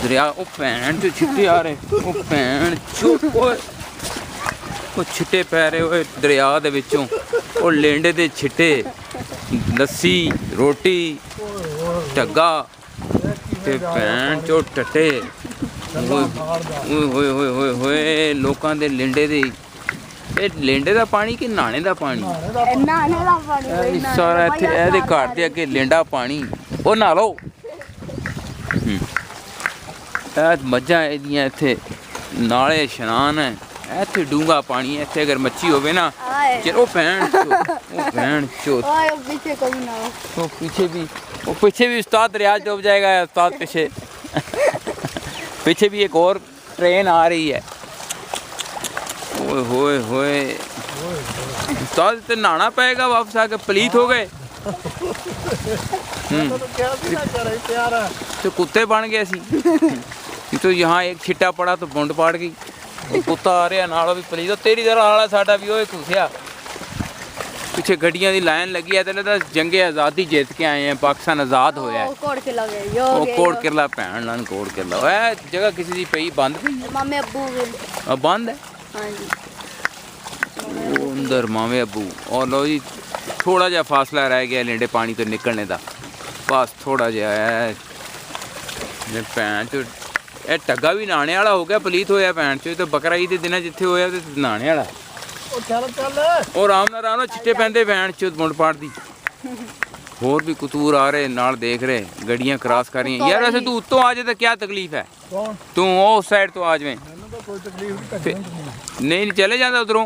दरिया ओ भैन चो छिट्टे आ रहे ओ भैन चो ओ छिट्टे पै रहे ओए दरिया दे विचों ओ लेंडे दे छिट्टे लस्सी रोटी ढग्गा ते भैन चो टट्टे होए होए होए होए लोकां दे लेंडे दे ਇਹ ਲੇਂਡੇ ਦਾ ਪਾਣੀ ਕਿ ਨਹਾਣੇ ਦਾ ਪਾਣੀ ਨਹਾਣੇ ਦਾ ਪਾਣੀ ਸਾਰਾ ਇੱਥੇ ਇਹਦੇ ਘਰ ਦੇ ਅੱਗੇ ਲੇਂਡਾ ਪਾਣੀ ਉਹ ਨਹਾ ਲਓ ਇਹ ਮੱਝਾਂ ਇਹਦੀਆਂ ਇੱਥੇ ਨਾਲੇ ਇਸ਼ਨਾਨ ਹੈ ਇੱਥੇ ਡੂੰਘਾ ਪਾਣੀ ਇੱਥੇ ਅਗਰ ਮੱਛੀ ਹੋਵੇ ਨਾ ਚਲੋ ਭੈਣ ਚੋ ਓਏ ਪਿੱਛੇ ਕੋਈ ਨਾ ਉਹ पीछे भी उस्ताद दरिया डूब जाएगा उस्ताद पीछे भी एक और ट्रेन आ रही है ओए होए होए उस्ताद तो नहाना पड़ेगा वापस आके पलीत हो गए तो कुत्ते बन गए सी तो यहाँ एक छिट्टा पड़ा तो बुंड पाड़ गई कुत्ता आ रहा नालों भी पलीत तेरी तरह हाल साडा भी ओए घुसिया पिछे गड्डियां दी लाइन लगी है तो लगदा जंगे आज़ादी जीत के आए हैं पाकिस्तान आज़ाद होया है कोड़ किला गए ओ कोड़ किला भैन लान कोड़ किला ओए जगह किसी दी पई बंद पई मामे अब्बू अब बंद है हां जी वो अंदर मामे अब्बू और लो जी थोड़ा जा फासला रह गया लेंडे पानी तो निकलने दा बस थोड़ा जा है ये भैन चो ए टग्गा भी नहाने वाला हो गया पलीत होया भैन चो तो बकरा ईद दे दिन जिथे होया ते नहाने वाला चल और आराम छिट्टे पैंदे भैन चो मुंड पाड़ दी होर भी कतूर आ रहे नाल देख रहे गड्डियां क्रॉस कर रही हैं यार वैसे तू उत्तों आ जाए तो क्या तकलीफ है कौन तू उस साइड तो आ जाए कोई तकलीफ नहीं चले जाता उधरों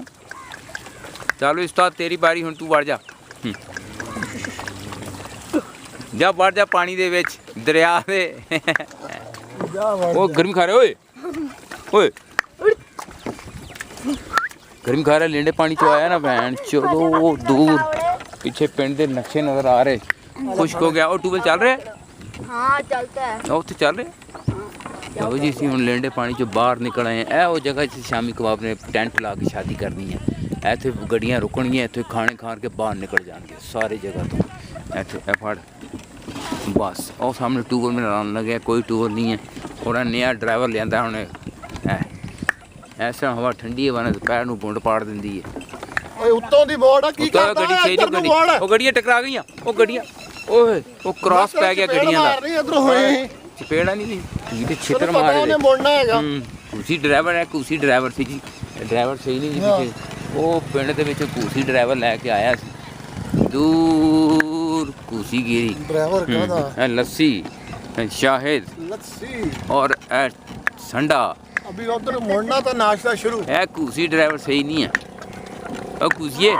चलो उस्ताद तेरी बारी हुण तू वड़ जा जा वड़ जा पानी दे विच दरिया दे ओ गर्मी खा रहे ओए ओए गर्मी खा रहा लेंडे पानी चो आया ना भैन चलो दूर पीछे पिंड के नक्शे नजर आ रहे खुश्क हो गया और ट्यूबवेल चल रहे हां चलता है उत्थे चल रहे लो जी सी हुण लेंडे पानी चो बाहर निकल आए ए वो जगह जिथे शामी कबाब ने टेंट ला के शादी करनी है इत्थे गड्डियां रुकणगियां इत्थे खाने खान के बाहर निकल जाएंगे सारी जगह तो इत्थे ए फड़ बस और सामने ट्यूबवेल में आने लगे कोई ट्यूबवेल नहीं है और नया ड्राइवर लिया हुण ऐसा हवा ठंडी है बने पैर नूं बुंड पाड़ दिंदी है ओए उत्तों दी बोर्ड आ की करदा गड्डी सही नहीं गड्डी ओ गड्डियां टकरा गईयां ओ गड्डियां ओए ओ क्रॉस पै गया गड्डियां दा नहीं इधर होए चपेड़ा नहीं थी ये छितर पता मारे उन्हें मोड़ना हैगा कुसी ड्राइवर है कुसी ड्राइवर सी जी ड्राइवर सही नहीं जी पीछे ओ पिंड दे विच कुसी ड्राइवर लेके आया सी दूर कुसी गिरी ड्राइवर कहदा लस्सी शाहिद लस्सी और संडा अभी उधर मोड़ना तो नाश्ता शुरू है कुसी ड्राइवर सही नहीं है ओ कुसिए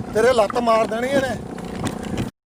तेरे लत मार देनी है ने